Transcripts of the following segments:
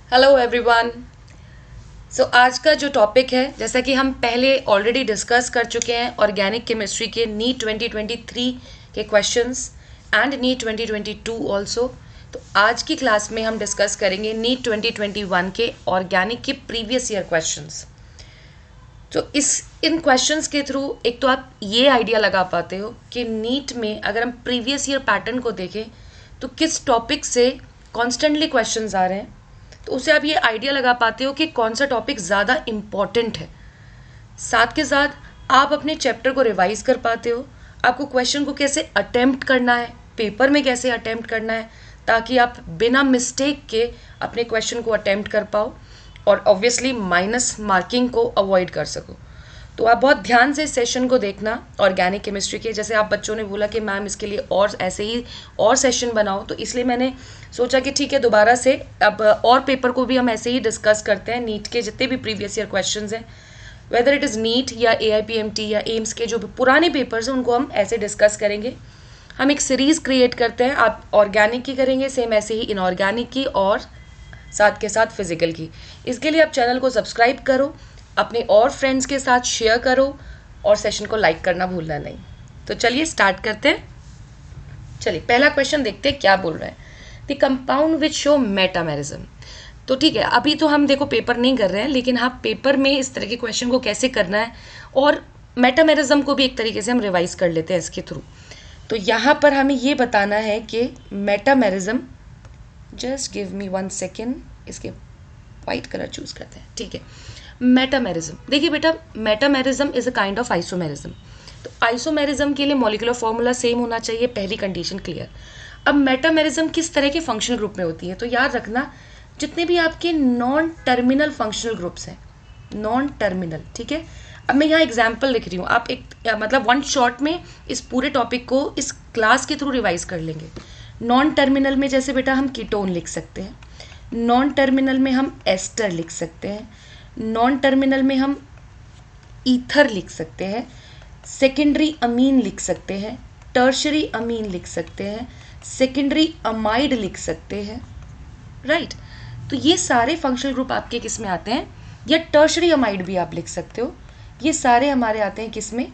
Hello everyone. सो आज का जो टॉपिक है, जैसा कि हम पहले ऑलरेडी डिस्कस कर चुके हैं, ऑर्गेनिक केमिस्ट्री के नीट 2023 के क्वेश्चंस एंड नीट 2022 ऑल्सो। तो आज की क्लास में हम डिस्कस करेंगे नीट 2021 के ऑर्गेनिक के प्रीवियस ईयर क्वेश्चंस। तो इन क्वेश्चंस के थ्रू एक तो आप ये आइडिया लगा पाते हो कि नीट में अगर हम प्रीवियस ईयर पैटर्न को देखें तो किस टॉपिक से कॉन्स्टेंटली क्वेश्चंस आ रहे हैं, तो उससे आप ये आइडिया लगा पाते हो कि कौन सा टॉपिक ज़्यादा इम्पॉर्टेंट है। साथ के साथ आप अपने चैप्टर को रिवाइज कर पाते हो, आपको क्वेश्चन को कैसे अटेम्प्ट करना है, पेपर में कैसे अटेम्प्ट करना है, ताकि आप बिना मिस्टेक के अपने क्वेश्चन को अटेम्प्ट कर पाओ और ऑब्वियसली माइनस मार्किंग को अवॉइड कर सको। तो आप बहुत ध्यान से इस सेशन को देखना ऑर्गेनिक केमिस्ट्री के। जैसे आप बच्चों ने बोला कि मैम इसके लिए और ऐसे ही और सेशन बनाओ, तो इसलिए मैंने सोचा कि ठीक है, दोबारा से अब और पेपर को भी हम ऐसे ही डिस्कस करते हैं। नीट के जितने भी प्रीवियस ईयर क्वेश्चंस हैं, वेदर इट इज़ नीट या AIPMT या एम्स के जो भी पुराने पेपर्स हैं, उनको हम ऐसे डिस्कस करेंगे। हम एक सीरीज़ क्रिएट करते हैं, आप ऑर्गेनिक की करेंगे, सेम ऐसे ही इनऑर्गेनिक की और साथ के साथ फिजिकल की। इसके लिए आप चैनल को सब्सक्राइब करो, अपने और फ्रेंड्स के साथ शेयर करो और सेशन को लाइक करना भूलना नहीं। तो चलिए स्टार्ट करते हैं। चलिए पहला क्वेश्चन देखते हैं क्या बोल रहा है। The compound which show metamerism. तो ठीक है, अभी तो हम देखो पेपर नहीं कर रहे हैं, लेकिन हाँ पेपर में इस तरह के क्वेश्चन को कैसे करना है और मेटामेरिज्म को भी एक तरीके से हम रिवाइज कर लेते हैं इसके थ्रू। तो यहाँ पर हमें ये बताना है कि metamerism, just give me 1 second, इसके वाइट कलर चूज करते हैं, ठीक है। मेटामेरिज्म, देखिए बेटा, metamerism is a kind of isomerism. तो आइसोमेरिज्म के लिए मॉलिक्यूलर फॉर्मूला सेम होना चाहिए, पहली कंडीशन क्लियर। अब मेटामेरिज्म किस तरह के फंक्शनल ग्रुप में होती है, तो याद रखना जितने भी आपके नॉन टर्मिनल फंक्शनल ग्रुप्स हैं, नॉन टर्मिनल, ठीक है। अब मैं यहाँ एग्जाम्पल लिख रही हूँ, आप एक मतलब वन शॉट में इस पूरे टॉपिक को इस क्लास के थ्रू रिवाइज कर लेंगे। नॉन टर्मिनल में जैसे बेटा हम कीटोन लिख सकते हैं, नॉन टर्मिनल में हम एस्टर लिख सकते हैं, नॉन टर्मिनल में हम ईथर लिख सकते हैं, सेकेंडरी अमीन लिख सकते हैं, टर्शरी अमीन लिख सकते हैं, सेकेंडरी अमाइड लिख सकते हैं, राइट। तो ये सारे फंक्शनल ग्रुप आपके किस में आते हैं, या टर्शरी अमाइड भी आप लिख सकते हो। ये सारे हमारे आते हैं किस में,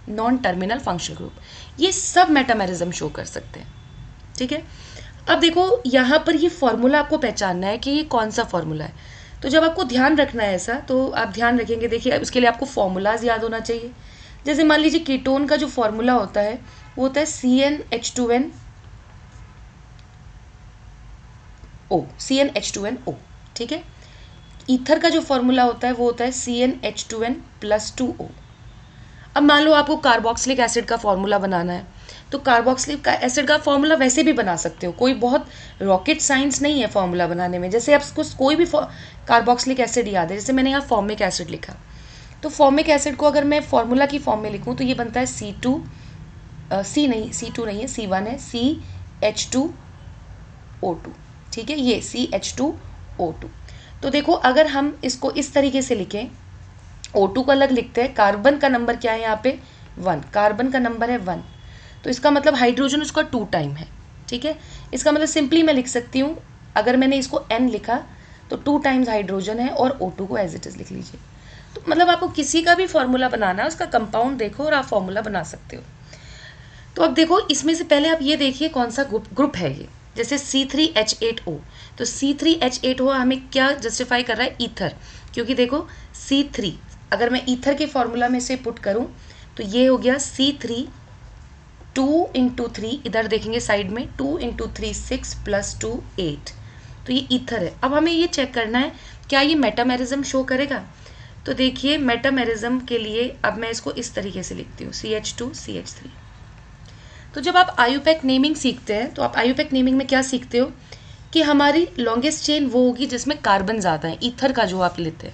नॉन टर्मिनल फंक्शनल ग्रुप। ये सब मेटामेरिज्म शो कर सकते हैं, ठीक है। अब देखो यहाँ पर ये फॉर्मूला आपको पहचानना है कि ये कौन सा फॉर्मूला है। तो जब आपको ध्यान रखना है ऐसा, तो आप ध्यान रखेंगे, देखिए उसके लिए आपको फॉर्मूलाज याद होना चाहिए। जैसे मान लीजिए कीटोन का जो फॉर्मूला होता है वो होता है CnH2nO, ठीक है। ईथर का जो फॉर्मूला होता है वो होता है CnH2n+2O। अब मान लो आपको कार्बोक्सिलिक एसिड का फॉर्मूला बनाना है, तो कार्बोक्सिलिक एसिड का फॉर्मूला वैसे भी बना सकते हो, कोई बहुत रॉकेट साइंस नहीं है फॉर्मूला बनाने में। जैसे आपको कोई भी कार्बोक्सिलिक एसिड याद है, जैसे मैंने यहाँ फॉर्मिक एसिड लिखा, तो फॉर्मिक एसिड को अगर मैं फॉर्मूला की फॉर्म में लिखूँ तो ये बनता है C2 नहीं C1 है, CH2O2, ठीक है, ये CH2O2। तो देखो अगर हम इसको इस तरीके से लिखें, O2 को अलग लिखते हैं, कार्बन का नंबर क्या है यहाँ पे 1, कार्बन का नंबर है 1, तो इसका मतलब हाइड्रोजन उसका 2 टाइम है, ठीक है। इसका मतलब सिंपली मैं लिख सकती हूँ, अगर मैंने इसको N लिखा तो 2 टाइम्स हाइड्रोजन है और O2 को एज इट इज लिख लीजिए। तो मतलब आपको किसी का भी फॉर्मूला बनाना है, उसका कंपाउंड देखो और आप फॉर्मूला बना सकते हो। तो अब देखो इसमें से पहले आप ये देखिए कौन सा ग्रुप है ये। जैसे C3H8O, तो C3H8O हमें क्या जस्टिफाई कर रहा है, ईथर, क्योंकि देखो C3 अगर मैं ईथर के फॉर्मूला में से पुट करूं तो ये हो गया C3, 2 × 3, इधर देखेंगे साइड में 2 × 3 6 + 2 8, तो ये ईथर है। अब हमें ये चेक करना है क्या ये मेटामेरिज्म शो करेगा। तो देखिए मेटामेरिज्म के लिए अब मैं इसको इस तरीके से लिखती हूँ, CH2 CH3। तो जब आप आयुपैक नेमिंग सीखते हैं, तो आप आयुपैक नेमिंग में क्या सीखते हो कि हमारी लॉन्गेस्ट चेन वो होगी जिसमें कार्बन ज़्यादा है, ईथर का जो आप लेते हैं,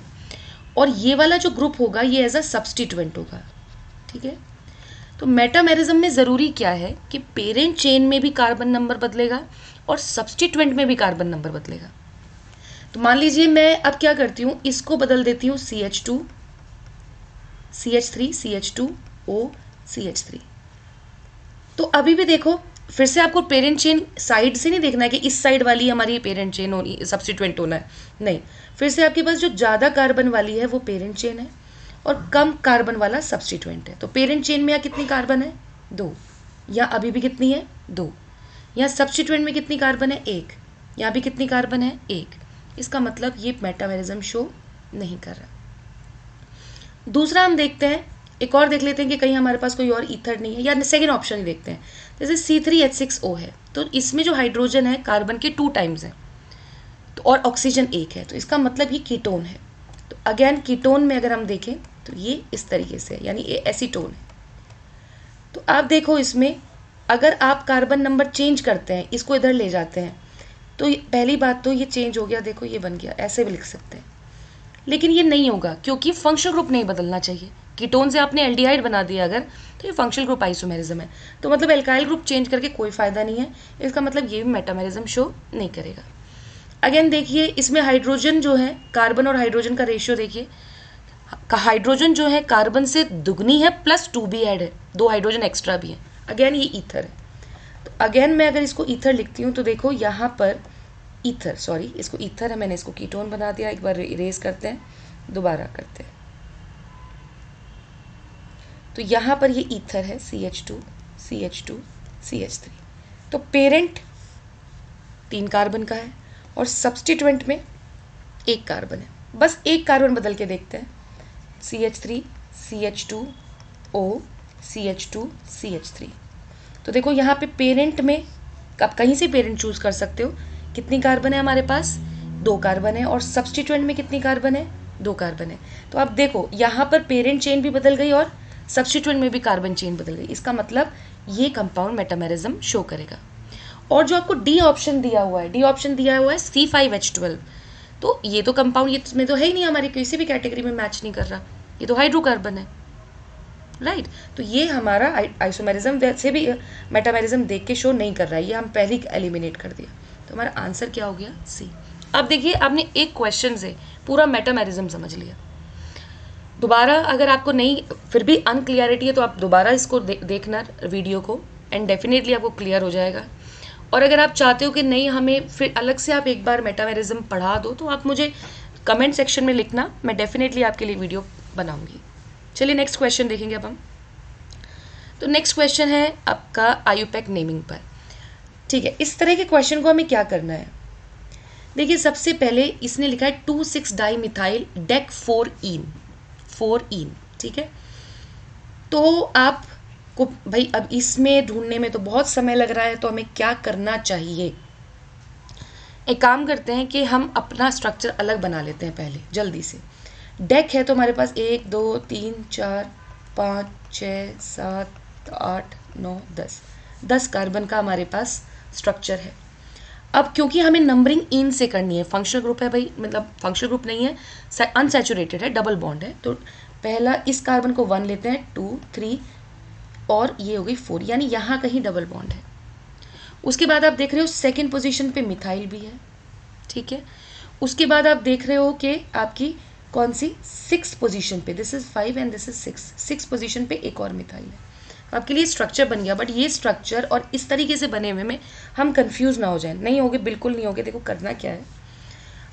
और ये वाला जो ग्रुप होगा ये एज अ सब्स्टिट्यूएंट होगा, ठीक है। तो मेटामेरिज्म में ज़रूरी क्या है कि पेरेंट चेन में भी कार्बन नंबर बदलेगा और सब्स्टिट्यूएंट में भी कार्बन नंबर बदलेगा। तो मान लीजिए मैं अब क्या करती हूँ, इसको बदल देती हूँ CH2 CH3 CH2O CH3। तो अभी भी देखो फिर से आपको पेरेंट चेन साइड से नहीं देखना है कि इस साइड वाली हमारी पेरेंट चेन होनी, सब्स्टिट्यूएंट होना है, नहीं। फिर से आपके पास जो ज़्यादा कार्बन वाली है वो पेरेंट चेन है और कम कार्बन वाला सब्स्टिट्यूएंट है। तो पेरेंट चेन में यहाँ कितनी कार्बन है? 2। यहाँ अभी भी कितनी है? 2। यहाँ सब्स्टिट्यूएंट में कितनी कार्बन है? 1। यहाँ भी कितनी कार्बन है? 1। इसका मतलब ये मेटामेरिज्म शो नहीं कर रहा। दूसरा हम देखते हैं, एक और देख लेते हैं कि कहीं हमारे पास कोई और ईथर नहीं है, या सेकेंड ऑप्शन ही देखते हैं। जैसे C3H6O है, तो इसमें जो हाइड्रोजन है कार्बन के 2 टाइम्स है, तो और ऑक्सीजन 1 है, तो इसका मतलब ये कीटोन है। तो अगेन कीटोन में अगर हम देखें तो ये इस तरीके से है, यानी ये एसीटोन है। तो आप देखो इसमें अगर आप कार्बन नंबर चेंज करते हैं, इसको इधर ले जाते हैं, तो पहली बात तो ये चेंज हो गया, देखो ये बन गया, ऐसे भी लिख सकते हैं। लेकिन ये नहीं होगा क्योंकि फंक्शनल ग्रुप नहीं बदलना चाहिए। कीटोन से आपने एल्डिहाइड बना दिया अगर, तो ये फंक्शनल ग्रुप आइसोमेरिज्म है। तो मतलब एल्काइल ग्रुप चेंज करके कोई फायदा नहीं है, इसका मतलब ये भी मेटामेरिज्म शो नहीं करेगा। अगेन देखिए इसमें हाइड्रोजन जो है, कार्बन और हाइड्रोजन का रेशियो देखिए, हाइड्रोजन जो है कार्बन से दुगनी है प्लस 2 भी ऐड है, 2 हाइड्रोजन एक्स्ट्रा भी है। अगेन ये ईथर है, तो अगेन मैं अगर इसको ईथर लिखती हूँ तो देखो यहाँ पर ईथर, सॉरी इसको ईथर है, मैंने इसको कीटोन बना दिया। एक बार इरेज करते हैं, दोबारा करते हैं। तो यहाँ पर ये ईथर है, CH2 CH2 CH3। तो पेरेंट 3 कार्बन का है और सब्स्टिट्यूएंट में 1 कार्बन है। बस 1 कार्बन बदल के देखते हैं, CH3 CH2O CH2 CH3। तो देखो यहाँ पे पेरेंट में आप कहीं से पेरेंट चूज कर सकते हो। कितनी कार्बन है हमारे पास? 2 कार्बन है। और सब्स्टिट्यूएंट में कितनी कार्बन है? 2 कार्बन है। तो आप देखो यहाँ पर पेरेंट चेन भी बदल गई और सब्स्टिट्यूएंट में भी कार्बन चेन बदल गई। इसका मतलब ये कंपाउंड मेटामेरिज्म शो करेगा। और जो आपको डी ऑप्शन दिया हुआ है, डी ऑप्शन दिया हुआ है C5H12, तो ये तो कंपाउंड, ये इसमें तो है ही नहीं, हमारी किसी भी कैटेगरी में मैच नहीं कर रहा, ये तो हाइड्रोकार्बन है, राइट। तो ये हमारा आइसोमेरिज्म वैसे भी मेटामेरिज्म देख के शो नहीं कर रहा है, ये हम पहले ही एलिमिनेट कर दिया। तो हमारा आंसर क्या हो गया? सी। अब देखिए आपने एक क्वेश्चन से पूरा मेटामेरिज्म समझ लिया। दोबारा अगर आपको नहीं, फिर भी अनक्लियरिटी है, तो आप दोबारा इसको देखना वीडियो को, एंड डेफिनेटली आपको क्लियर हो जाएगा। और अगर आप चाहते हो कि नहीं हमें फिर अलग से आप एक बार मेटामेरिज्म पढ़ा दो, तो आप मुझे कमेंट सेक्शन में लिखना, मैं डेफिनेटली आपके लिए वीडियो बनाऊंगी। चलिए नेक्स्ट क्वेश्चन देखेंगे अब हम। तो नेक्स्ट क्वेश्चन है आपका आयुपैक नेमिंग पर। ठीक है, इस तरह के क्वेश्चन को हमें क्या करना है? देखिए सबसे पहले इसने लिखा है 2,6-डाइमिथाइल डेक 4-ईन, ठीक है। तो आपको भाई अब इसमें ढूंढने में तो बहुत समय लग रहा है, तो हमें क्या करना चाहिए? एक काम करते हैं कि हम अपना स्ट्रक्चर अलग बना लेते हैं पहले जल्दी से। डेक है तो हमारे पास 1 2 3 4 5 6 7 8 9 10 कार्बन का हमारे पास स्ट्रक्चर है। अब क्योंकि हमें नंबरिंग इन से करनी है, फंक्शनल ग्रुप है भाई, मतलब फंक्शनल ग्रुप नहीं है, अनसैचुरेटेड है, डबल बॉन्ड है, तो पहला इस कार्बन को 1 लेते हैं, 2 3 और ये हो गई 4, यानी यहाँ कहीं डबल बॉन्ड है। उसके बाद आप देख रहे हो सेकेंड पोजीशन पे मिथाइल भी है, ठीक है। उसके बाद आप देख रहे हो कि आपकी कौन सी 6th पोजीशन पे, this is 5 and this is 6 position पे एक और मिथाइल है। आपके लिए स्ट्रक्चर बन गया, बट ये स्ट्रक्चर और इस तरीके से बने हुए में हम कंफ्यूज ना हो जाए, नहीं होगे, बिल्कुल नहीं होगे। देखो करना क्या है,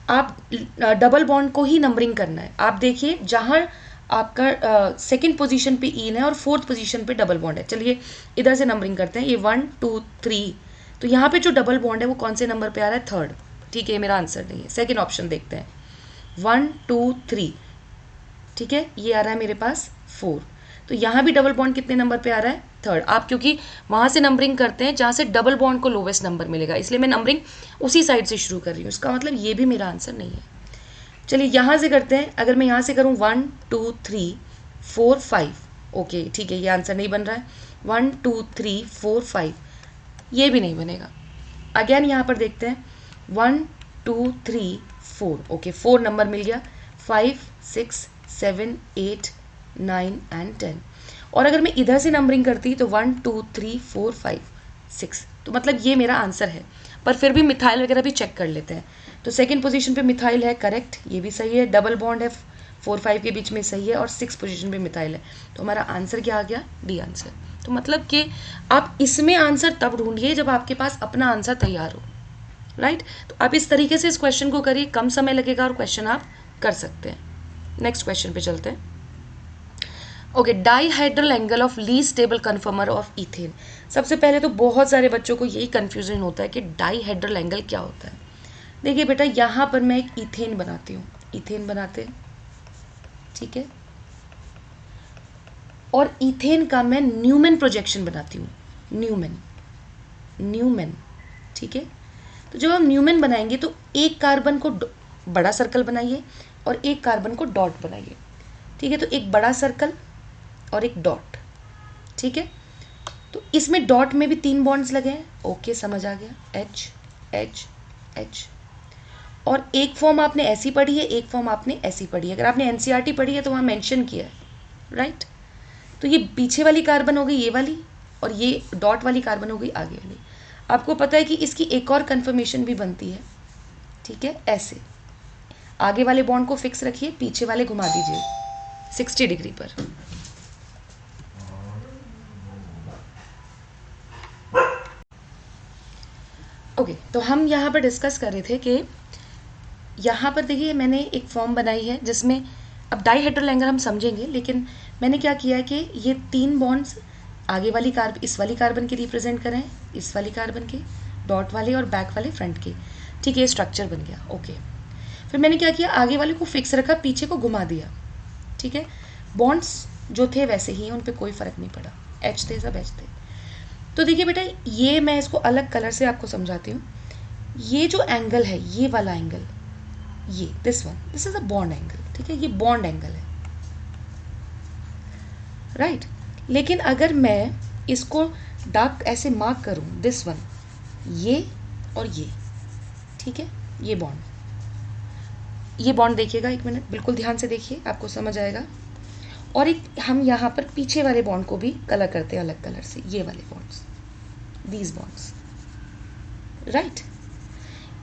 आप डबल बॉन्ड को ही नंबरिंग करना है। आप देखिए जहाँ आपका सेकंड पोजीशन पे ईन है और 4th पोजीशन पे डबल बॉन्ड है। चलिए इधर से नंबरिंग करते हैं, ये 1 2 3, तो यहाँ पे जो डबल बॉन्ड है वो कौन से नंबर पे आ रहा है? 3rd, ठीक है, ये मेरा आंसर नहीं है। सेकेंड ऑप्शन देखते हैं, 1 2 3, ठीक है, ये आ रहा है मेरे पास 4, तो यहाँ भी डबल बॉन्ड कितने नंबर पे आ रहा है? 3rd। आप क्योंकि वहाँ से नंबरिंग करते हैं जहाँ से डबल बॉन्ड को लोवेस्ट नंबर मिलेगा, इसलिए मैं नंबरिंग उसी साइड से शुरू कर रही हूँ। इसका मतलब ये भी मेरा आंसर नहीं है। चलिए यहाँ से करते हैं, अगर मैं यहाँ से करूँ 1 2 3 4 5, ओके ठीक है, ये आंसर नहीं बन रहा है। 1 2 3 4 5, ये भी नहीं बनेगा। अगेन यहाँ पर देखते हैं 1 2 3 4, ओके 4 नंबर मिल गया, 5 6 7 8 9 एंड 10। और अगर मैं इधर से नंबरिंग करती तो 1 2 3 4 5 6, तो मतलब ये मेरा आंसर है। पर फिर भी मिथाइल वगैरह भी चेक कर लेते हैं। तो सेकंड पोजीशन पे मिथाइल है, करेक्ट, ये भी सही है। डबल बॉन्ड है 4-5 के बीच में सही है और 6 पोजीशन पे मिथाइल है। तो हमारा आंसर क्या आ गया? D answer. तो मतलब कि आप इसमें आंसर तब ढूंढिए जब आपके पास अपना आंसर तैयार हो, राइट। तो आप इस तरीके से इस क्वेश्चन को करिए, कम समय लगेगा और क्वेश्चन आप कर सकते हैं। नेक्स्ट क्वेश्चन पे चलते हैं। Okay, dihedral angle of least stable कन्फर्मर of ethane. सबसे पहले तो बहुत सारे बच्चों को यही कंफ्यूजन होता है कि डाईहाइड्रल एंगल क्या होता है। देखिए बेटा, यहाँ पर मैं एक इथेन बनाती हूँ, इथेन बनाते हैं, ठीक है, और इथेन का मैं न्यूमैन प्रोजेक्शन बनाती हूँ, न्यूमैन, ठीक है। तो जब हम न्यूमैन बनाएंगे तो एक कार्बन को बड़ा सर्कल बनाइए और एक कार्बन को डॉट बनाइए, ठीक है। तो एक बड़ा सर्कल और एक डॉट, ठीक है। तो इसमें डॉट में भी 3 बॉन्ड्स लगे हैं, ओके, समझ आ गया, एच एच एच। और एक फॉर्म आपने ऐसी पढ़ी है, एक फॉर्म आपने ऐसी पढ़ी है। अगर आपने एनसीईआरटी पढ़ी है तो वहाँ मेंशन किया है, राइट। तो ये पीछे वाली कार्बन हो गई ये वाली, और ये डॉट वाली कार्बन हो गई आगे वाली। आपको पता है कि इसकी एक और कन्फर्मेशन भी बनती है, ठीक है, ऐसे आगे वाले बॉन्ड को फिक्स रखिए, पीछे वाले घुमा दीजिए 60 डिग्री पर। ओके, तो हम यहाँ पर डिस्कस कर रहे थे कि यहाँ पर देखिए मैंने एक फॉर्म बनाई है जिसमें, अब डाईहाइड्रल एंगल हम समझेंगे, लेकिन मैंने क्या किया है कि ये 3 बॉन्ड्स आगे वाली कार्बन, इस वाली कार्बन के रिप्रेजेंट करें, इस वाली कार्बन के, डॉट वाले और बैक वाले फ्रंट के, ठीक है, ये स्ट्रक्चर बन गया, ओके। फिर मैंने क्या किया, आगे वाले को फिक्स रखा, पीछे को घुमा दिया, ठीक है। बॉन्ड्स जो थे वैसे ही हैं, उन पर कोई फर्क नहीं पड़ा, एच थे, सब एच थे। तो देखिए बेटा, ये मैं इसको अलग कलर से आपको समझाती हूँ। ये जो एंगल है, ये वाला एंगल, ये this one, this is a bond angle, ठीक है, ये बॉन्ड एंगल है, राइट। लेकिन अगर मैं इसको डार्क ऐसे मार्क करूं, दिस वन, ये और ये, ठीक है, ये बॉन्ड देखिएगा, एक मिनट बिल्कुल ध्यान से देखिए, आपको समझ आएगा। और एक हम यहाँ पर पीछे वाले बॉन्ड को भी कलर करते हैं अलग कलर से, ये वाले बॉन्ड्स, दीज बॉन्ड्स, राइट।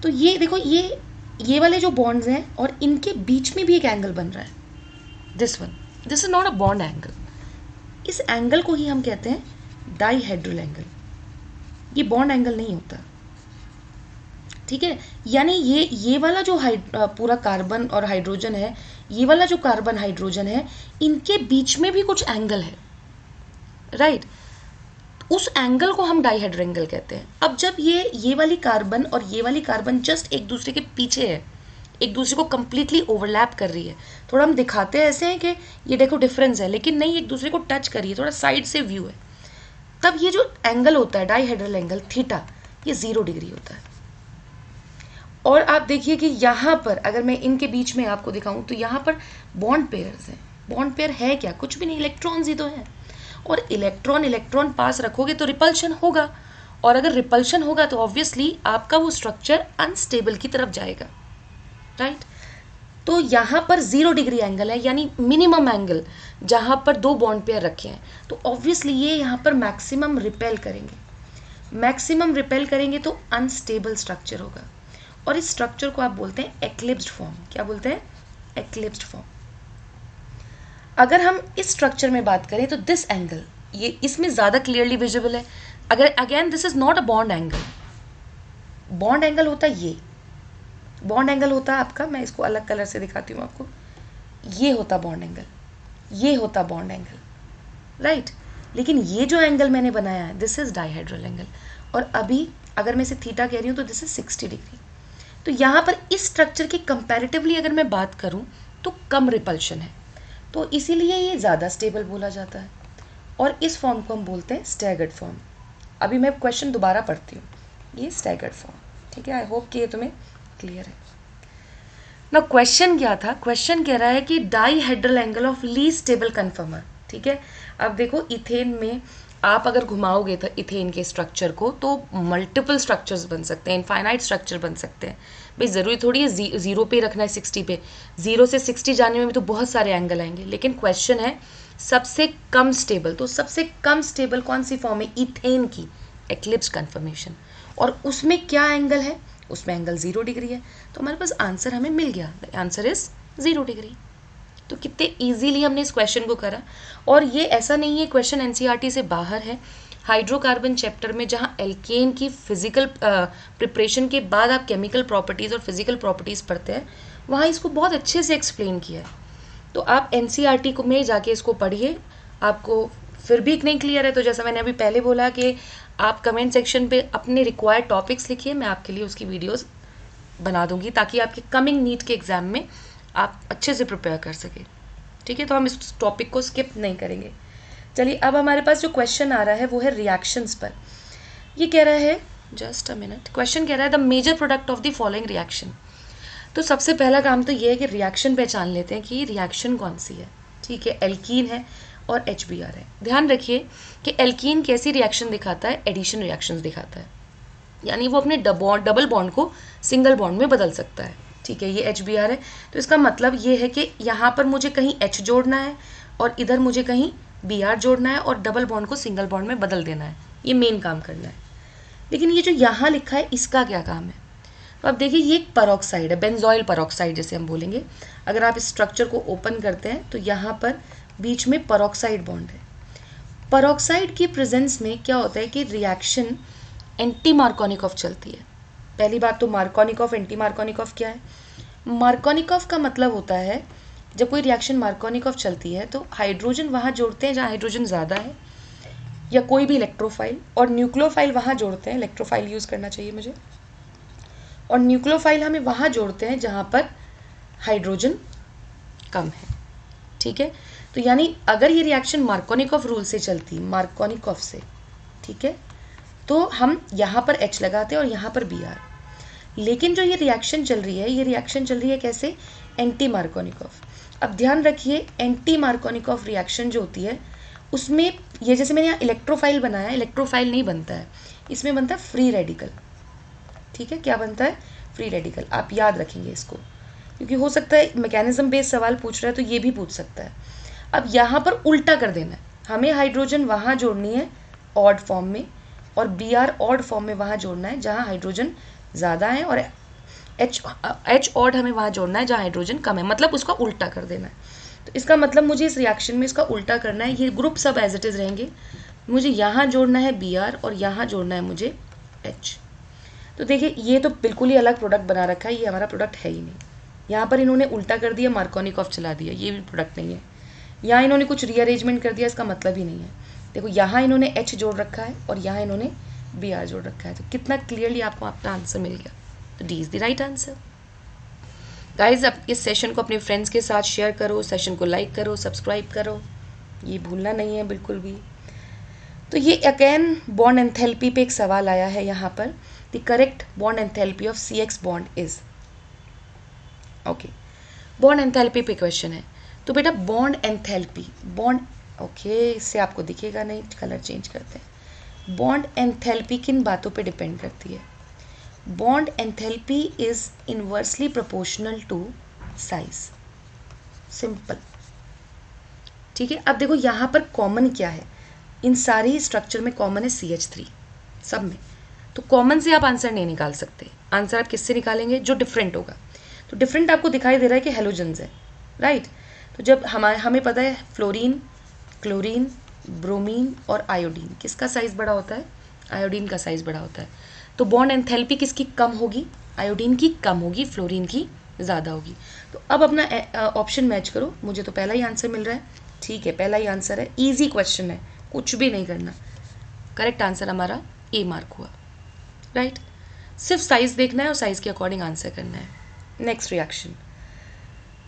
तो ये देखो, ये वाले जो बॉन्ड्स हैं और इनके बीच में भी एक एंगल बन रहा है, this one, this is not a bond angle. इस एंगल को ही हम कहते हैं डाईहाइड्रल एंगल, ये बॉन्ड एंगल नहीं होता, ठीक है। यानी ये वाला जो पूरा कार्बन और हाइड्रोजन है, ये वाला जो कार्बन हाइड्रोजन है, इनके बीच में भी कुछ एंगल है, राइट। उस एंगल को हम डाईहाइड्रल एंगल कहते हैं। अब जब ये वाली कार्बन और ये वाली कार्बन जस्ट एक दूसरे के पीछे है, एक दूसरे को कंप्लीटली ओवरलैप कर रही है, थोड़ा हम दिखाते हैं ऐसे हैं कि ये देखो डिफरेंस है, लेकिन नहीं, एक दूसरे को टच करिए, थोड़ा साइड से व्यू है, तब ये जो एंगल होता है डाईहाइड्रल एंगल थीटा, ये 0 डिग्री होता है। और आप देखिए कि यहाँ पर अगर मैं इनके बीच में आपको दिखाऊं तो यहाँ पर बॉन्ड पेयर्स हैं। बॉन्ड पेयर है क्या? कुछ भी नहीं, इलेक्ट्रॉन्स ही तो हैं। और इलेक्ट्रॉन पास रखोगे तो रिपल्शन होगा, और अगर रिपल्शन होगा तो ऑब्वियसली आपका वो स्ट्रक्चर अनस्टेबल की तरफ जाएगा, राइट। तो यहाँ पर 0 डिग्री एंगल है, यानी मिनिमम एंगल जहाँ पर 2 बॉन्ड पेयर रखे हैं, तो ऑब्वियसली ये यहाँ पर मैक्सिमम रिपेल करेंगे। मैक्सिमम रिपेल करेंगे तो अनस्टेबल स्ट्रक्चर होगा, और इस स्ट्रक्चर को आप बोलते हैं एक्लिप्स्ड फॉर्म। क्या बोलते हैं? एक्लिप्स्ड फॉर्म। अगर हम इस स्ट्रक्चर में बात करें तो दिस एंगल, ये इसमें ज़्यादा क्लियरली विजिबल है। अगर again this is not a bond angle, bond angle होता है ये, बॉन्ड एंगल होता है आपका, मैं इसको अलग कलर से दिखाती हूँ आपको, ये होता बॉन्ड एंगल, ये होता बॉन्ड एंगल, राइट। लेकिन ये जो एंगल मैंने बनाया है, दिस इज डाईहाइड्रल एंगल, और अभी अगर मैं इसे थीटा कह रही हूँ तो दिस इज 60 डिग्री। तो यहाँ पर इस स्ट्रक्चर की कंपैरेटिवली अगर मैं बात करूँ तो कम रिपल्शन है, तो इसीलिए ये ज़्यादा स्टेबल बोला जाता है, और इस फॉर्म को हम बोलते हैं स्टैगर्ड फॉर्म। अभी मैं क्वेश्चन दोबारा पढ़ती हूँ, ये स्टैगर्ड फॉर्म, ठीक है। आई होप कि ये तुम्हें क्लियर है ना। क्वेश्चन क्या था? क्वेश्चन कह रहा है कि dihedral angle of least stable कन्फर्मर, ठीक है। अब देखो, इथेन में आप अगर घुमाओगे तो इथेन के स्ट्रक्चर को, तो मल्टीपल स्ट्रक्चर्स बन सकते हैं, इनफाइनाइट स्ट्रक्चर बन सकते हैं। भाई ज़रूरी थोड़ी है 0 पे रखना है, 60 पे। 0 से 60 जाने में भी तो बहुत सारे एंगल आएंगे, लेकिन क्वेश्चन है सबसे कम स्टेबल। तो सबसे कम स्टेबल कौन सी फॉर्म है? इथेन की, एक्लिप्स्ड कन्फर्मेशन। और उसमें क्या एंगल है? उसमें एंगल 0 डिग्री है। तो हमारे पास आंसर हमें मिल गया, द आंसर इज 0 डिग्री। तो कितने इजीली हमने इस क्वेश्चन को करा। और ये ऐसा नहीं है क्वेश्चन एनसीईआरटी से बाहर है। हाइड्रोकार्बन चैप्टर में जहाँ एल्केन की फिजिकल प्रिपरेशन के बाद आप केमिकल प्रॉपर्टीज़ और फिजिकल प्रॉपर्टीज़ पढ़ते हैं, वहाँ इसको बहुत अच्छे से एक्सप्लेन किया है। तो आप एनसीईआरटी को में जाके इसको पढ़िए। आपको फिर भी नहीं क्लियर है तो जैसा मैंने अभी पहले बोला कि आप कमेंट सेक्शन पे अपने रिक्वायर्ड टॉपिक्स लिखिए, मैं आपके लिए उसकी वीडियोस बना दूंगी ताकि आपके कमिंग नीट के एग्ज़ाम में आप अच्छे से प्रिपेयर कर सकें। ठीक है, तो हम इस टॉपिक को स्किप नहीं करेंगे। चलिए, अब हमारे पास जो क्वेश्चन आ रहा है वो है रिएक्शंस पर। ये कह रहा है, जस्ट अ मिनट, क्वेश्चन कह रहा है the major product of the following reaction. तो सबसे पहला काम तो ये है कि रिएक्शन पहचान लेते हैं कि ये रिएक्शन कौन सी है। ठीक है, एल्कीन है और HBr है। ध्यान रखिए कि एल्कीन कैसी रिएक्शन दिखाता है, एडिशन रिएक्शंस दिखाता है, यानी वो अपने डबल बॉन्ड को सिंगल बॉन्ड में बदल सकता है। ठीक है, ये HBr है, तो इसका मतलब ये है कि यहाँ पर मुझे कहीं H जोड़ना है और इधर मुझे कहीं Br जोड़ना है और डबल बॉन्ड को सिंगल बॉन्ड में बदल देना है। ये मेन काम करना है। लेकिन ये जो यहाँ लिखा है इसका क्या काम है? तो अब देखिए, ये एक परऑक्साइड है, बेंजोइल परऑक्साइड जैसे हम बोलेंगे। अगर आप इस स्ट्रक्चर को ओपन करते हैं तो यहाँ पर बीच में परऑक्साइड बॉन्ड है। परऑक्साइड की प्रेजेंस में क्या होता है कि रिएक्शन एंटी मार्कोनिकॉफ चलती है। पहली बात तो मार्कोनिकॉफ, एंटी मार्कोनिकॉफ क्या है? मार्कोनिकॉफ का मतलब होता है जब कोई रिएक्शन मार्कोनिकॉफ चलती है तो हाइड्रोजन वहाँ जोड़ते हैं जहाँ हाइड्रोजन ज़्यादा है, या कोई भी इलेक्ट्रोफाइल, और न्यूक्लियोफाइल वहाँ जोड़ते हैं, इलेक्ट्रोफाइल यूज़ करना चाहिए मुझे, और न्यूक्लियोफाइल हमें वहाँ जोड़ते हैं जहाँ पर हाइड्रोजन कम है। ठीक है, तो यानी अगर ये रिएक्शन मार्कोनिकॉफ रूल से चलती, मार्कोनिकॉफ से, ठीक है, तो हम यहाँ पर H लगाते हैं और यहाँ पर Br। लेकिन जो ये रिएक्शन चल रही है, ये रिएक्शन चल रही है कैसे? Anti Markovnikov. अब ध्यान रखिए, एंटी मार्कोनिकॉफ रिएक्शन जो होती है उसमें ये, जैसे मैंने यहाँ इलेक्ट्रोफाइल बनाया, इलेक्ट्रोफाइल नहीं बनता है, इसमें बनता है फ्री रेडिकल। ठीक है, क्या बनता है? Free radical. आप याद रखेंगे इसको, क्योंकि हो सकता है मैकेनिज्म बेस्ड सवाल पूछ रहा है तो ये भी पूछ सकता है। अब यहाँ पर उल्टा कर देना है, हमें हाइड्रोजन वहाँ जोड़नी है ऑड फॉर्म में, और Br ऑड फॉर्म में वहाँ जोड़ना है जहाँ हाइड्रोजन ज़्यादा है, और H ऑड हमें वहाँ जोड़ना है जहाँ हाइड्रोजन कम है, मतलब उसका उल्टा कर देना है। तो इसका मतलब मुझे इस रिएक्शन में इसका उल्टा करना है। ये ग्रुप सब एज इट इज़ रहेंगे, मुझे यहाँ जोड़ना है Br और यहाँ जोड़ना है मुझे H। तो देखिए, ये तो बिल्कुल ही अलग प्रोडक्ट बना रखा है, ये हमारा प्रोडक्ट है ही नहीं। यहाँ पर इन्होंने उल्टा कर दिया, मार्कोनिकॉफ चला दिया, ये भी प्रोडक्ट नहीं है। यहाँ इन्होंने कुछ रीअरेंजमेंट कर दिया, इसका मतलब ही नहीं है। देखो, यहाँ इन्होंने H जोड़ रखा है और यहाँ इन्होंने Br जोड़ रखा है, तो कितना क्लियरली आपको अपना आंसर मिल गया। तो D is the right answer. Guys, आप इस सेशन को अपने फ्रेंड्स के साथ शेयर करो, सेशन को लाइक करो, सब्सक्राइब करो, ये भूलना नहीं है बिल्कुल भी। तो ये अगेन बॉन्ड एंथैल्पी पे एक सवाल आया है यहाँ पर, the correct bond enthalpy of CX bond is. Okay, bond enthalpy पे क्वेश्चन है। तो बेटा बॉन्ड एंथैल्पी, बॉन्ड, ओके, इससे आपको दिखेगा नहीं, कलर चेंज करते हैं। बॉन्ड एंथैल्पी किन बातों पे डिपेंड करती है? Bond enthalpy is inversely proportional to size, simple. ठीक है, अब देखो यहाँ पर कॉमन क्या है, इन सारी स्ट्रक्चर में कॉमन है CH3 सब में, तो कॉमन से आप आंसर नहीं निकाल सकते। आंसर आप किससे निकालेंगे? जो डिफरेंट होगा। तो डिफरेंट आपको दिखाई दे रहा है कि हेलोजन्स है, राइट। तो जब हमें पता है फ्लोरीन, क्लोरीन, ब्रोमीन और आयोडीन, किसका साइज़ बड़ा होता है? आयोडीन का साइज़ बड़ा होता है। तो बॉन्ड एंथैल्पी किसकी कम होगी? आयोडीन की कम होगी, फ्लोरीन की ज़्यादा होगी। तो अब अपना ऑप्शन मैच करो, मुझे तो पहला ही आंसर मिल रहा है। ठीक है, पहला ही आंसर है, ईजी क्वेश्चन है, कुछ भी नहीं करना। करेक्ट आंसर हमारा A मार्क हुआ, राइट। सिर्फ साइज़ देखना है और साइज़ के अकॉर्डिंग आंसर करना है। नेक्स्ट रिएक्शन,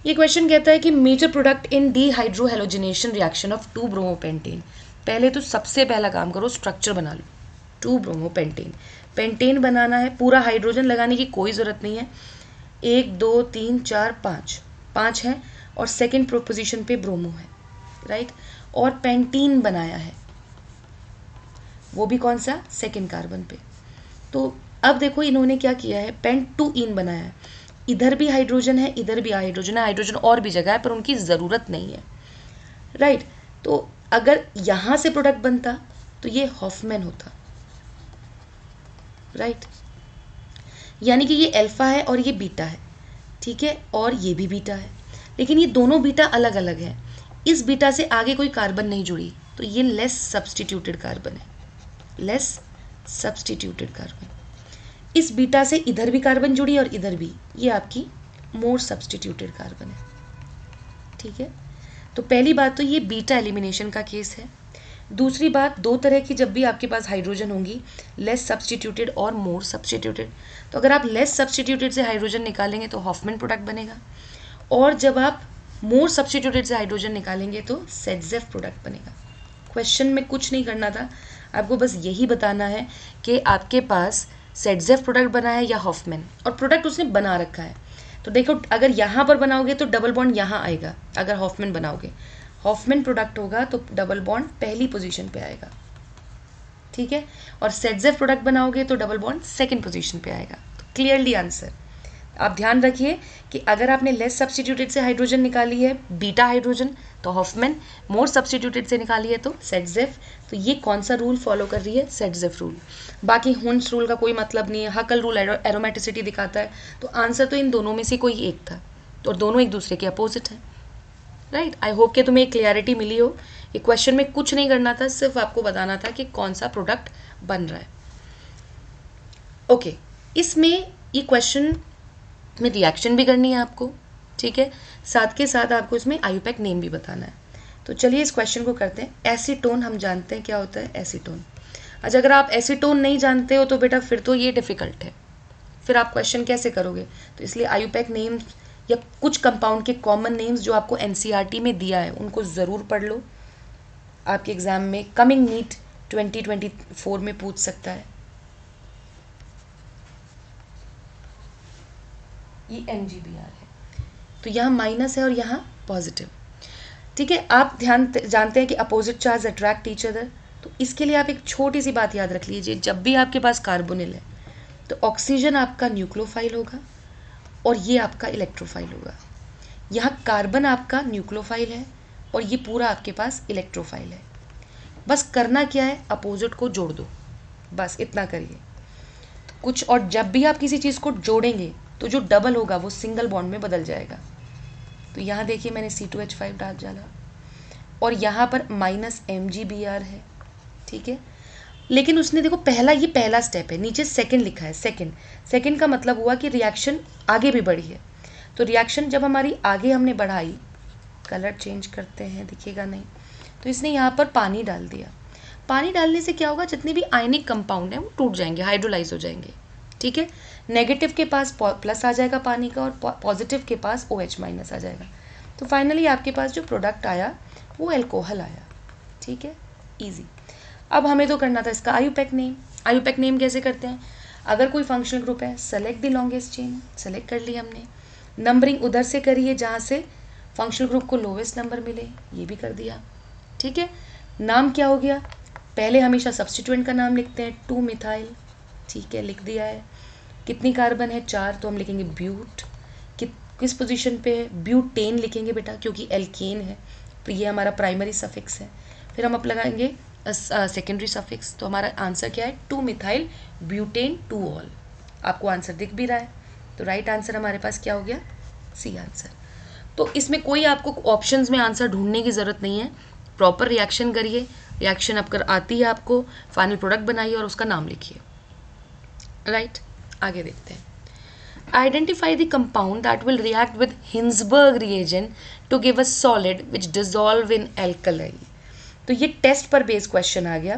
ये क्वेश्चन कहता है कि major product in dehydrohalogenation reaction of two bromopentane. पहले तो सबसे पहला काम करो, स्ट्रक्चर बना लो। 2-ब्रोमोपेंटेन, पेंटेन बनाना है, पूरा हाइड्रोजन लगाने की कोई ज़रूरत नहीं है। 1 2 3 4 5 5 है, और सेकेंड प्रोपोजिशन पे ब्रोमो है, राइट। और पेंटीन बनाया है, वो भी कौन सा? सेकेंड कार्बन पे। तो अब देखो इन्होंने क्या किया है, पेंट-2-ईन बनाया है। इधर भी हाइड्रोजन है, इधर भी हाइड्रोजन है, हाइड्रोजन और भी जगह है पर उनकी ज़रूरत नहीं है, राइट। तो अगर यहाँ से प्रोडक्ट बनता तो ये हॉफमैन होता, राइट। यानी कि ये अल्फा है और ये बीटा है, ठीक है, और ये भी बीटा है। लेकिन ये दोनों बीटा अलग अलग है। इस बीटा से आगे कोई कार्बन नहीं जुड़ी, तो ये लेस सब्सटीट्यूटेड कार्बन है, लेस सब्सटीट्यूटेड कार्बन। इस बीटा से इधर भी कार्बन जुड़ी और इधर भी, ये आपकी मोर सब्सटीट्यूटेड कार्बन है। ठीक है, तो पहली बात तो ये बीटा एलिमिनेशन का केस है। दूसरी बात, दो तरह की जब भी आपके पास हाइड्रोजन होंगी, लेस सब्सटीट्यूटेड और मोर सब्सटीट्यूटेड, तो अगर आप लेस सब्सटीट्यूटेड से हाइड्रोजन निकालेंगे तो हॉफमैन प्रोडक्ट बनेगा, और जब आप मोर सब्सटीट्यूटेड से हाइड्रोजन निकालेंगे तो सेटजेफ प्रोडक्ट बनेगा। क्वेश्चन में कुछ नहीं करना था, आपको बस यही बताना है कि आपके पास सेटजेफ प्रोडक्ट बना है या हॉफमैन, और प्रोडक्ट उसने बना रखा है। तो देखो, अगर यहाँ पर बनाओगे तो डबल बॉन्ड यहाँ आएगा, अगर हॉफमैन बनाओगे, हॉफमैन प्रोडक्ट होगा तो डबल बॉन्ड पहली पोजीशन पे आएगा। ठीक है, और सेटजेफ प्रोडक्ट बनाओगे तो डबल बॉन्ड सेकंड पोजीशन पे आएगा। तो क्लियरली आंसर आप ध्यान रखिए कि अगर आपने लेस सब्सटीट्यूटेड से हाइड्रोजन निकाली है, बीटा हाइड्रोजन, तो हॉफमैन, मोर सब्सटीट्यूटेड से निकाली है तो सेटजेफ। तो ये कौन सा रूल फॉलो कर रही है? सेटजेफ रूल। बाकी हुंस रूल का कोई मतलब नहीं है, हकल रूल एरोमेटिसिटी दिखाता है, तो आंसर तो इन दोनों में से कोई एक था, तो दोनों एक दूसरे के अपोजिट है। राइट, आई होप कि तुम्हें एक क्लियरिटी मिली हो। ये क्वेश्चन में कुछ नहीं करना था, सिर्फ आपको बताना था कि कौन सा प्रोडक्ट बन रहा है। ओके, इसमें ये क्वेश्चन में रिएक्शन भी करनी है आपको, ठीक है, साथ के साथ आपको इसमें आयुपैक नेम भी बताना है। तो चलिए इस क्वेश्चन को करते हैं। एसीटोन हम जानते हैं क्या होता है, एसीटोन। अच्छा, अगर आप एसीटोन नहीं जानते हो तो बेटा फिर तो ये डिफिकल्ट है, फिर आप क्वेश्चन कैसे करोगे? तो इसलिए आयुपैक नेम्स या कुछ कंपाउंड के कॉमन नेम्स जो आपको एनसीईआरटी में दिया है उनको ज़रूर पढ़ लो, आपके एग्जाम में कमिंग नीट 2024 में पूछ सकता है। ये MgBr है, तो यहाँ माइनस है और यहाँ पॉजिटिव। ठीक है, आप जानते हैं कि opposite charge attract each other, तो इसके लिए आप एक छोटी सी बात याद रख लीजिए, जब भी आपके पास कार्बोनिल है तो ऑक्सीजन आपका न्यूक्लियोफाइल होगा और ये आपका इलेक्ट्रोफाइल होगा। यहाँ कार्बन आपका न्यूक्लियोफाइल है और ये पूरा आपके पास इलेक्ट्रोफाइल है। बस करना क्या है, अपोजिट को जोड़ दो, बस इतना करिए तो कुछ। और जब भी आप किसी चीज़ को जोड़ेंगे तो जो डबल होगा वो सिंगल बॉन्ड में बदल जाएगा। तो यहाँ देखिए मैंने C2H5 डाला और यहाँ पर -MgBr है। ठीक है, लेकिन उसने देखो ये पहला स्टेप है, नीचे सेकंड लिखा है, सेकंड का मतलब हुआ कि रिएक्शन आगे भी बढ़ी है। तो रिएक्शन जब हमारी आगे हमने बढ़ाई, कलर चेंज करते हैं, दिखेगा नहीं, तो इसने यहाँ पर पानी डाल दिया। पानी डालने से क्या होगा, जितने भी आयनिक कंपाउंड हैं वो टूट जाएंगे, हाइड्रोलाइज हो जाएंगे। ठीक है, नेगेटिव के पास प्लस आ जाएगा पानी का और पॉजिटिव के पास OH- आ जाएगा। तो फाइनली आपके पास जो प्रोडक्ट आया वो एल्कोहल आया। ठीक है, इजी। अब हमें तो करना था इसका आयुपैक नेम। आयुपैक नेम कैसे करते हैं, अगर कोई फंक्शनल ग्रुप है, select the longest chain, select कर ली हमने, नंबरिंग उधर से करिए जहाँ से फंक्शनल ग्रुप को लोवेस्ट नंबर मिले, ये भी कर दिया। ठीक है, नाम क्या हो गया, पहले हमेशा सब्स्टिट्यूएंट का नाम लिखते हैं, 2 मिथाइल। ठीक है, लिख दिया है। कितनी कार्बन है, 4, तो हम लिखेंगे ब्यूट। किस पोजीशन पे है, ब्यूटेन लिखेंगे बेटा, क्योंकि एल्केन है, तो ये हमारा प्राइमरी सफिक्स है। फिर हम अब लगाएंगे सेकेंडरी सफिक्स, तो हमारा आंसर क्या है, 2 मिथाइल ब्यूटेन 2 ऑल। आपको आंसर दिख भी रहा है, तो राइट आंसर हमारे पास क्या हो गया, सी आंसर। तो इसमें कोई आपको ऑप्शंस में आंसर ढूंढने की ज़रूरत नहीं है, प्रॉपर रिएक्शन करिए, रिएक्शन अब कर आती है आपको, फाइनल प्रोडक्ट बनाइए और उसका नाम लिखिए। राइट, आगे देखते हैं। Identify the compound that will react with Hinsberg reagent to give a solid which dissolve in alkali. तो ये टेस्ट पर बेस्ड क्वेश्चन आ गया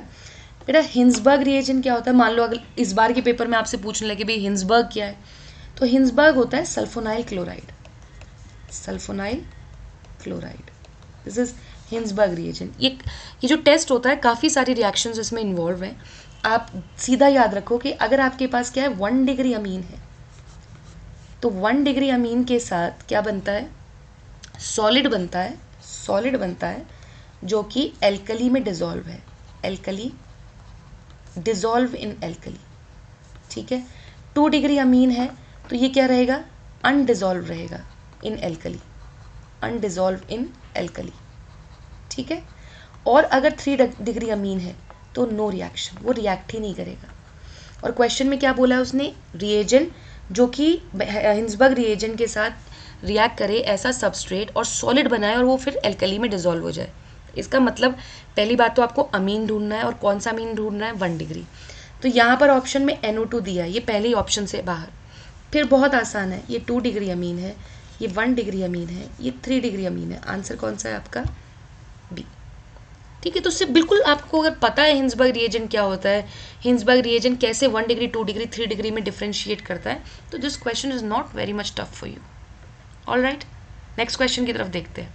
बेटा। हिंसबर्ग रिएजेंट क्या होता है, मान लो अगर इस बार के पेपर में आपसे पूछने लगे भाई हिंसबर्ग क्या है, तो हिंसबर्ग होता है sulfonyl chloride, sulfonyl chloride, this is Hinsberg reagent. ये जो टेस्ट होता है, काफ़ी सारी रिएक्शंस इसमें इन्वॉल्व हैं। आप सीधा याद रखो कि अगर आपके पास क्या है, 1 डिग्री अमीन है, तो 1 डिग्री अमीन के साथ क्या बनता है, सॉलिड बनता है जो कि एल्कली में डिजॉल्व है, एल्कली, डिजॉल्व इन एल्कली। ठीक है, 2 डिग्री अमीन है तो ये क्या रहेगा, अनडिजॉल्व रहेगा इन एल्कली, अनडिजॉल्व इन एल्कली। ठीक है, और अगर 3 डिग्री अमीन है तो नो रिएक्शन, वो रिएक्ट ही नहीं करेगा। और क्वेश्चन में क्या बोला है उसने, रिएजेंट जो कि हिंसबर्ग रिएजेंट के साथ रिएक्ट करे ऐसा सबस्ट्रेट और सॉलिड बनाए और वो फिर एल्कली में डिजोल्व हो जाए। इसका मतलब पहली बात तो आपको अमीन ढूंढना है, और कौन सा अमीन ढूंढना है, 1 डिग्री। तो यहाँ पर ऑप्शन में NO2 दिया है, ये पहले ही ऑप्शन से बाहर। फिर बहुत आसान है, ये 2 डिग्री अमीन है, ये 1 डिग्री अमीन है, ये 3 डिग्री अमीन है। आंसर कौन सा है आपका? बी। ठीक है, तो उससे बिल्कुल आपको अगर पता है हिंसबर्ग रिएजेंट क्या होता है, हिंसबर्ग रिएजेंट कैसे 1 डिग्री 2 डिग्री 3 डिग्री में डिफ्रेंशिएट करता है, तो this question is not very much tough for you. All right, next question की तरफ देखते हैं।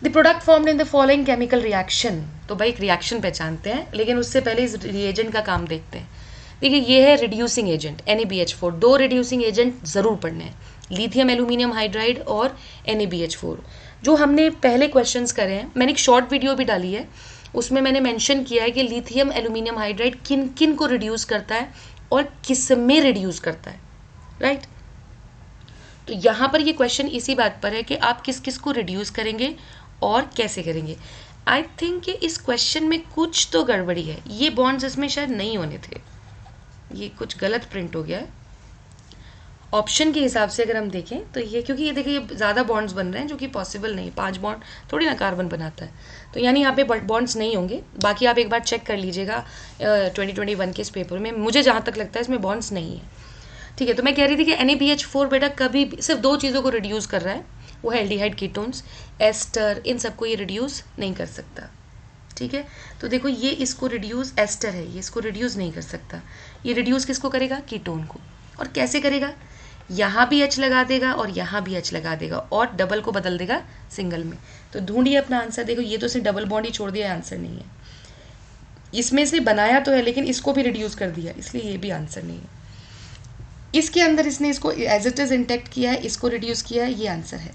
The product formed in the following chemical reaction. तो भाई एक रिएक्शन पहचानते हैं, लेकिन उससे पहले इस रिएजेंट का काम देखते हैं। देखिए ये है reducing agent NaBH4। 2 reducing agent ज़रूर पढ़ने हैं, लिथियम एल्यूमिनियम हाइड्राइड और NaBH4। जो हमने पहले क्वेश्चंस करे हैं, मैंने एक शॉर्ट वीडियो भी डाली है, उसमें मैंने मेंशन किया है कि लिथियम एल्यूमिनियम हाइड्राइड किन किन को रिड्यूस करता है और किस में रिड्यूस करता है, राइट। तो यहाँ पर ये क्वेश्चन इसी बात पर है कि आप किस किस को रिड्यूस करेंगे और कैसे करेंगे। आई थिंक कि इस क्वेश्चन में कुछ तो गड़बड़ी है, ये बॉन्ड्स इसमें शायद नहीं होने थे, ये कुछ गलत प्रिंट हो गया है। ऑप्शन के हिसाब से अगर हम देखें तो ये, क्योंकि ये देखिए ये ज़्यादा बॉन्ड्स बन रहे हैं जो कि पॉसिबल नहीं, 5 बॉन्ड थोड़ी ना कार्बन बनाता है, तो यानी यहाँ पे बॉन्ड्स नहीं होंगे। बाकी आप एक बार चेक कर लीजिएगा 2021 के इस पेपर में, मुझे जहाँ तक लगता है इसमें बॉन्ड्स नहीं है। ठीक है, तो मैं कह रही थी कि NaBH4 बेटा कभी सिर्फ 2 चीज़ों को रिड्यूस कर रहा है, वो है एल्डिहाइड कीटोन्स, एस्टर, इन सबको ये रिड्यूस नहीं कर सकता। ठीक है, तो देखो ये इसको रिड्यूस, एस्टर है, ये इसको रिड्यूस नहीं कर सकता। ये रिड्यूस किसको करेगा? कीटोन को। और कैसे करेगा? यहाँ भी H लगा देगा और यहाँ भी H लगा देगा और डबल को बदल देगा सिंगल में। तो ढूंढिए अपना आंसर। देखो ये तो सिर्फ डबल बॉन्ड ही छोड़ दिया, आंसर नहीं है। इसमें से बनाया तो है लेकिन इसको भी रिड्यूस कर दिया, इसलिए ये भी आंसर नहीं है। इसके अंदर इसने इसको एज इट इज इंटेक्ट किया है, इसको रिड्यूस किया है, ये आंसर है।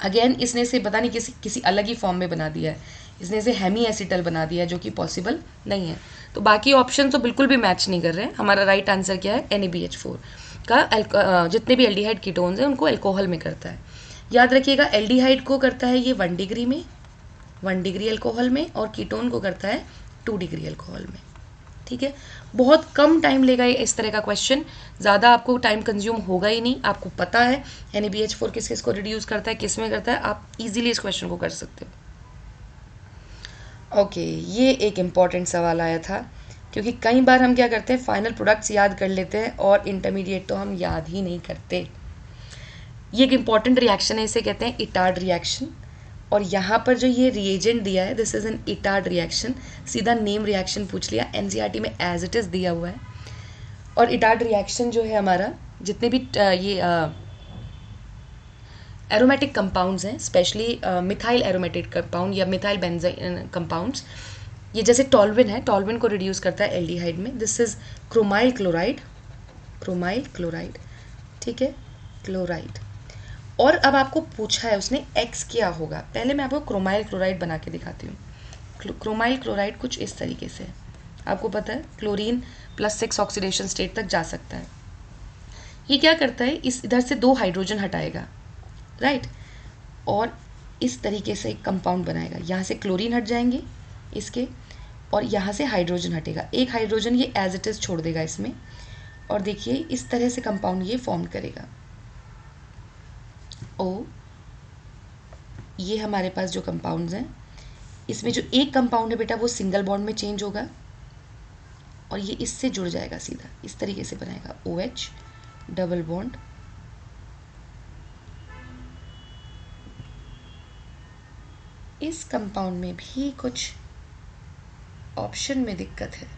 अगेन इसने इसे पता नहीं किसी अलग ही फॉर्म में बना दिया है, इसने इसे हेमी एसिटल बना दिया है जो कि पॉसिबल नहीं है। तो बाकी ऑप्शन तो बिल्कुल भी मैच नहीं कर रहे हैं। हमारा राइट आंसर क्या है? NaBH4 का जितने भी एल्डिहाइड कीटोन्स हैं उनको अल्कोहल में करता है। याद रखिएगा एल्डिहाइड को करता है ये 1 डिग्री में, 1 डिग्री अल्कोहल में, और कीटोन को करता है 2 डिग्री अल्कोहल में। ठीक है, बहुत कम टाइम लेगा ये इस तरह का क्वेश्चन, ज़्यादा आपको टाइम कंज्यूम होगा ही नहीं। आपको पता है NaBH4 किस किस को रिड्यूस करता है, किस में करता है, आप इजीली इस क्वेश्चन को कर सकते हो। ओके, ये एक इम्पॉर्टेंट सवाल आया था, क्योंकि कई बार हम क्या करते हैं, फाइनल प्रोडक्ट्स याद कर लेते हैं और इंटरमीडिएट तो हम याद ही नहीं करते। ये एक इम्पॉर्टेंट रिएक्शन है, इसे कहते हैं इटार्ड रिएक्शन। और यहाँ पर जो ये रिएजेंट दिया है, this is an Etard reaction, सीधा नेम रिएक्शन पूछ लिया, NCERT में एज इट इज़ दिया हुआ है। और इटार्ड रिएक्शन जो है हमारा, जितने भी ये एरोमेटिक कंपाउंड्स हैं, स्पेशली मिथाइल एरोमेटिक कंपाउंड या मिथाइल बेंजीन कंपाउंड्स, ये जैसे टॉल्विन है, टॉल्विन को रिड्यूस करता है एल्डिहाइड में, this is chromyl chloride, chromyl chloride. ठीक है, क्लोराइड। और अब आपको पूछा है उसने X क्या होगा, पहले मैं आपको क्रोमाइल क्लोराइड बना के दिखाती हूँ। क्रोमाइल क्लोराइड कुछ इस तरीके से, आपको पता है क्लोरीन +6 ऑक्सीडेशन स्टेट तक जा सकता है। ये क्या करता है, इस इधर से 2 हाइड्रोजन हटाएगा, राइट, और इस तरीके से एक कंपाउंड बनाएगा। यहाँ से क्लोरीन हट जाएंगे इसके, और यहाँ से हाइड्रोजन हटेगा, एक हाइड्रोजन ये एज इट इज छोड़ देगा इसमें, और देखिए इस तरह से कंपाउंड ये फॉर्म करेगा। ओ, ये हमारे पास जो कंपाउंड्स हैं, इसमें जो एक कंपाउंड है बेटा वो सिंगल बॉन्ड में चेंज होगा, और ये इससे जुड़ जाएगा सीधा, इस तरीके से बनाएगा OH डबल बॉन्ड, इस कंपाउंड में भी कुछ ऑप्शन में दिक्कत है।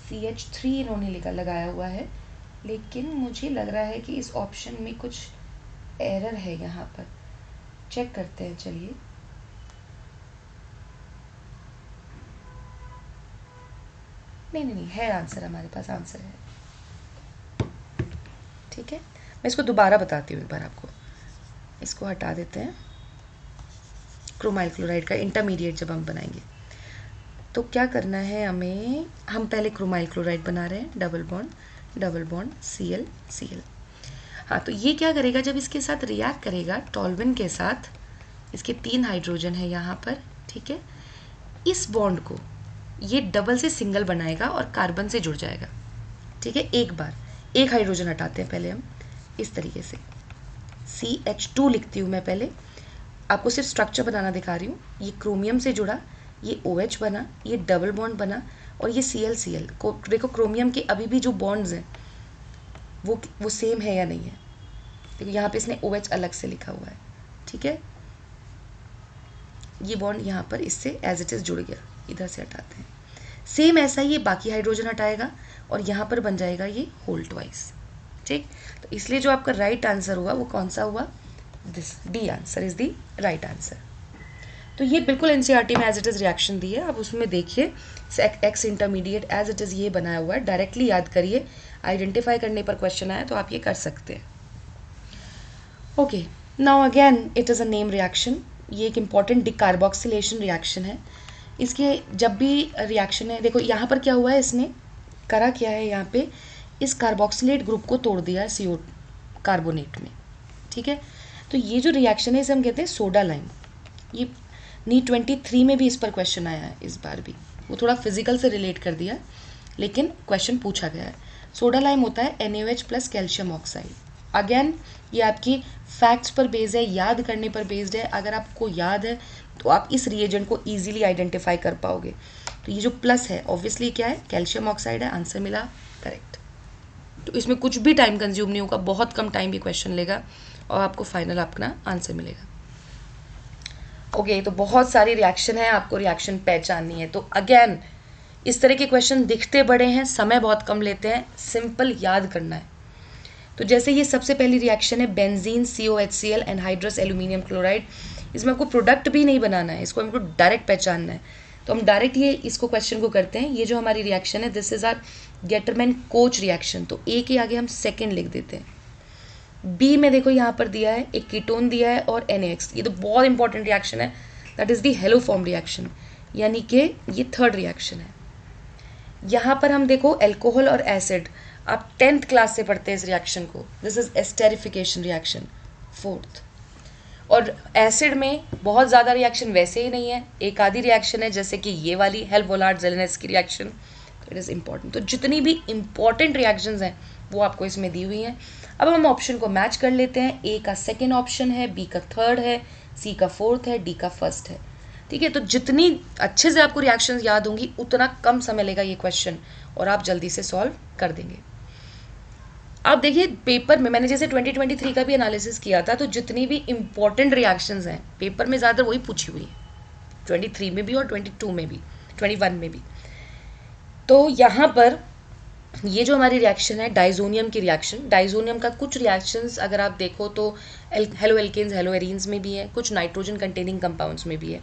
CH3 इन्होंने लगाया हुआ है, लेकिन मुझे लग रहा है कि इस ऑप्शन में कुछ एरर है, यहाँ पर चेक करते हैं। चलिए, नहीं है आंसर, हमारे पास आंसर है। ठीक है, मैं इसको दोबारा बताती हूँ एक बार आपको। इसको हटा देते हैं, क्रोमाइल क्लोराइड का इंटरमीडिएट जब हम बनाएंगे तो क्या करना है हमें, हम पहले क्रोमाइल क्लोराइड बना रहे हैं, डबल बॉन्ड Cl Cl। हाँ, तो ये क्या करेगा, जब इसके साथ रिएक्ट करेगा टॉल्विन के साथ, इसके 3 हाइड्रोजन है यहाँ पर, ठीक है, इस बॉन्ड को ये डबल से सिंगल बनाएगा और कार्बन से जुड़ जाएगा, ठीक है। एक बार एक हाइड्रोजन हटाते हैं पहले हम इस तरीके से, CH2 लिखती हूँ मैं पहले, आपको सिर्फ स्ट्रक्चर बनाना दिखा रही हूँ। ये क्रोमियम से जुड़ा, ये OH बना, ये डबल बॉन्ड बना, और ये Cl को देखो क्रोमियम के अभी भी जो बॉन्ड्स हैं वो सेम है या नहीं है। देखो यहाँ पे इसने OH अलग से लिखा हुआ है, ठीक है। ये बॉन्ड यहाँ पर इससे एज इट इज जुड़ गया, इधर से हटाते हैं। सेम ऐसा ही ये बाकी हाइड्रोजन हटाएगा और यहाँ पर बन जाएगा ये होल ट्वाइस, ठीक। तो इसलिए जो आपका राइट आंसर हुआ वो कौन सा हुआ, this D answer is the right answer. तो ये बिल्कुल एनसीईआरटी में एज इट इज रिएक्शन दी है, आप उसमें देखिए x intermediate as it is ये बनाया हुआ है, डायरेक्टली याद करिए, आइडेंटिफाई करने पर क्वेश्चन आया तो आप ये कर सकते हैं। Okay, now again it is a name reaction. ये एक इंपॉर्टेंट डिकार्बोक्सिलेशन रिएक्शन है। इसके जब भी रिएक्शन है, देखो यहाँ पर क्या हुआ है, इसने करा क्या है, यहाँ पे इस कार्बोक्सिलेट ग्रुप को तोड़ दिया है CO कार्बोनेट में, ठीक है। तो ये जो रिएक्शन है इसे हम कहते हैं सोडा लाइम। ये नीट 23 में भी इस पर क्वेश्चन आया है, इस बार भी वो थोड़ा फिजिकल से रिलेट कर दिया, लेकिन क्वेश्चन पूछा गया है। सोडा लाइम होता है NaOH plus calcium oxide. Again ये आपकी फैक्ट्स पर बेस्ड है, याद करने पर बेस्ड है। अगर आपको याद है तो आप इस रिएजेंट को इजीली आइडेंटिफाई कर पाओगे। तो ये जो प्लस है ऑब्वियसली क्या है, कैल्शियम ऑक्साइड है, आंसर मिला करेक्ट। तो इसमें कुछ भी टाइम कंज्यूम नहीं होगा, बहुत कम टाइम ये क्वेश्चन लेगा और आपको फाइनल अपना आंसर मिलेगा। ओके, तो बहुत सारी रिएक्शन है, आपको रिएक्शन पहचाननी है। तो अगेन इस तरह के क्वेश्चन दिखते बड़े हैं, समय बहुत कम लेते हैं, सिंपल याद करना है। तो जैसे ये सबसे पहली रिएक्शन है benzene COHCl anhydrous aluminium chloride. इसमें आपको प्रोडक्ट भी नहीं बनाना है, इसको हमको डायरेक्ट पहचानना है। तो हम डायरेक्ट ये इसको क्वेश्चन को करते हैं। ये जो हमारी रिएक्शन है this is our Gattermann Koch reaction. तो ए के आगे हम सेकेंड लिख देते हैं। बी में देखो यहाँ पर दिया है एक कीटोन दिया है और NaOH। ये तो बहुत इंपॉर्टेंट रिएक्शन है, that is the hello form reaction, यानी कि ये थर्ड रिएक्शन है। यहाँ पर हम देखो एल्कोहल और एसिड, आप 10th क्लास से पढ़ते हैं इस रिएक्शन को। This is esterification reaction, fourth. और एसिड में बहुत ज़्यादा रिएक्शन वैसे ही नहीं है, एक आधी रिएक्शन है जैसे कि ये वाली हेल्वोलार्ड ज़ेलेनेस्की रिएक्शन। It is important. तो जितनी भी इम्पॉर्टेंट रिएक्शंस हैं वो आपको इसमें दी हुई हैं। अब हम ऑप्शन को मैच कर लेते हैं। ए का सेकेंड ऑप्शन है, बी का थर्ड है, सी का फोर्थ है, डी का फर्स्ट है, ठीक है। तो जितनी अच्छे से आपको रिएक्शन याद होंगी उतना कम समय लेगा ये क्वेश्चन और आप जल्दी से सॉल्व कर देंगे। अब देखिए पेपर में मैंने जैसे 2023 का भी एनालिसिस किया था, तो जितनी भी इंपॉर्टेंट रिएक्शंस हैं पेपर में ज़्यादातर वही पूछी हुई है, 23 में भी और 22 में भी, 21 में भी। तो यहाँ पर ये जो हमारी रिएक्शन है डाइजोनियम की रिएक्शन, डाइजोनियम का कुछ रिएक्शंस अगर आप देखो तो हेलो एल्केन्स हेलो एरीन्स में भी है, कुछ नाइट्रोजन कंटेनिंग कंपाउंड्स में भी है।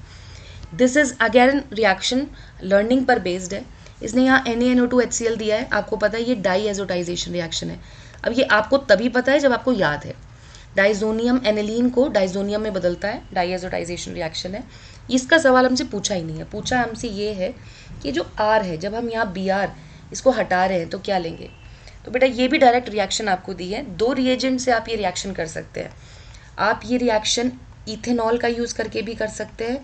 This is again reaction learning पर बेस्ड है। इसने यहाँ NaNO2HCl दिया है, आपको पता है ये डाई एजोटाइजेशन रिएक्शन है। अब ये आपको तभी पता है जब आपको याद है। डाइजोनियम एनिलीन को डाइजोनियम में बदलता है, डाई एजोटाइजेशन रिएक्शन है। इसका सवाल हमसे पूछा ही नहीं है, पूछा हमसे ये है कि जो R है जब हम यहाँ Br इसको हटा रहे हैं तो क्या लेंगे। तो बेटा ये भी डायरेक्ट रिएक्शन आपको दी है, दो रिएजेंट से आप ये रिएक्शन कर सकते हैं। आप ये रिएक्शन इथेनॉल का यूज़ करके भी कर सकते हैं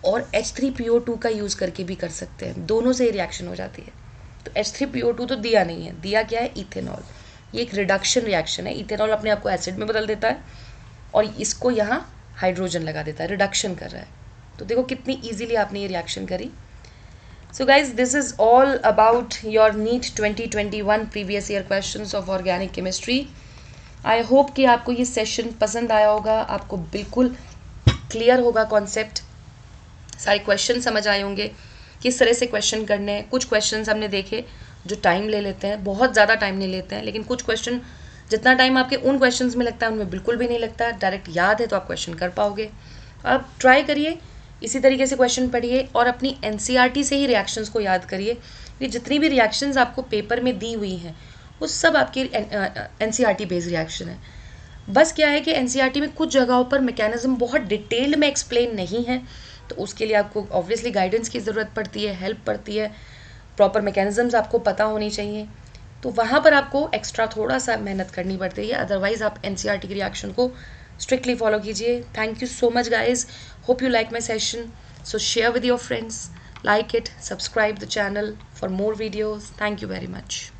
और H3PO2 का यूज़ करके भी कर सकते हैं, दोनों से ये रिएक्शन हो जाती है। तो H3PO2 तो दिया नहीं है, दिया क्या है इथेनॉल। ये एक रिडक्शन रिएक्शन है, इथेनॉल अपने आप को एसिड में बदल देता है और इसको यहाँ हाइड्रोजन लगा देता है, रिडक्शन कर रहा है। तो देखो कितनी ईजिली आपने ये रिएक्शन करी। So guys, this is all about your NEET 2021 previous year questions of organic chemistry. I hope कि आपको ये सेशन पसंद आया होगा, आपको बिल्कुल क्लियर होगा कॉन्सेप्ट, सारे क्वेश्चन समझ आए होंगे किस तरह से क्वेश्चन करने हैं। कुछ क्वेश्चंस हमने देखे जो टाइम ले लेते हैं, बहुत ज़्यादा टाइम नहीं लेते हैं, लेकिन कुछ क्वेश्चन जितना टाइम आपके उन क्वेश्चंस में लगता है उनमें बिल्कुल भी नहीं लगता। डायरेक्ट याद है तो आप क्वेश्चन कर पाओगे। आप ट्राई करिए, इसी तरीके से क्वेश्चन पढ़िए और अपनी NCERT से ही रिएक्शंस को याद करिए। ये जितनी भी रिएक्शंस आपको पेपर में दी हुई हैं वो सब आपकी NCERT बेस्ड रिएक्शन है। बस क्या है कि NCERT में कुछ जगहों पर मैकेनिज्म बहुत डिटेल्ड में एक्सप्लेन नहीं है, तो उसके लिए आपको ऑब्वियसली गाइडेंस की ज़रूरत पड़ती है, हेल्प पड़ती है, प्रॉपर मैकेनिज्म्स आपको पता होनी चाहिए। तो वहाँ पर आपको एक्स्ट्रा थोड़ा सा मेहनत करनी पड़ती है, अदरवाइज आप NCERT की रिएक्शन को strictly follow कीजिए। Thank you so much guys, hope you like my session, so share with your friends, Like it, subscribe the channel for more videos. Thank you very much.